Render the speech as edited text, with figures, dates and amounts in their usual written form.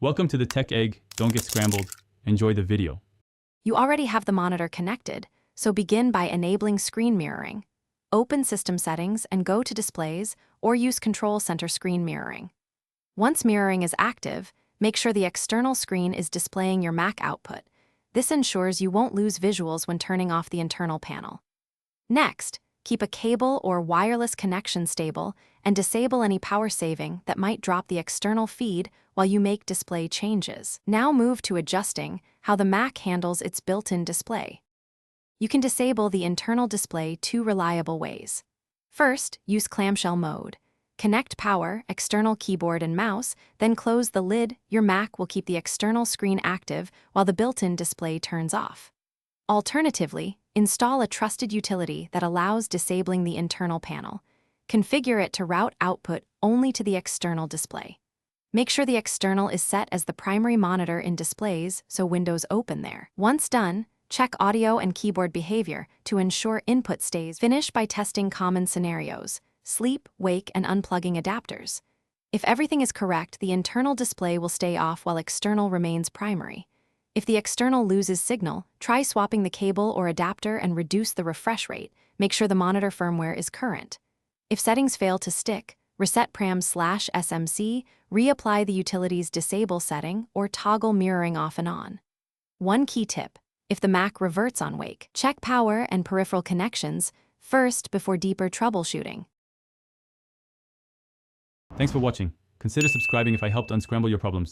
Welcome to the Tech Egg. Don't get scrambled. Enjoy the video. You already have the monitor connected, so begin by enabling screen mirroring. Open System Settings and go to Displays or use Control Center Screen Mirroring. Once mirroring is active, make sure the external screen is displaying your Mac output. This ensures you won't lose visuals when turning off the internal panel. Next, keep a cable or wireless connection stable and disable any power saving that might drop the external feed while you make display changes. Now move to adjusting how the Mac handles its built-in display. You can disable the internal display two reliable ways. First, use clamshell mode. Connect power, external keyboard and mouse, then close the lid. Your Mac will keep the external screen active while the built-in display turns off. Alternatively, install a trusted utility that allows disabling the internal panel. Configure it to route output only to the external display. Make sure the external is set as the primary monitor in displays so Windows open there. Once done, check audio and keyboard behavior to ensure input stays. Finish by testing common scenarios: sleep, wake, and unplugging adapters. If everything is correct, the internal display will stay off while external remains primary. If the external loses signal, try swapping the cable or adapter and reduce the refresh rate. Make sure the monitor firmware is current. If settings fail to stick, reset param/SMC, reapply the utility's disable setting, or toggle mirroring off and on. One key tip: if the Mac reverts on wake, check power and peripheral connections first before deeper troubleshooting. Thanks for watching. Consider subscribing if I helped unscramble your problems.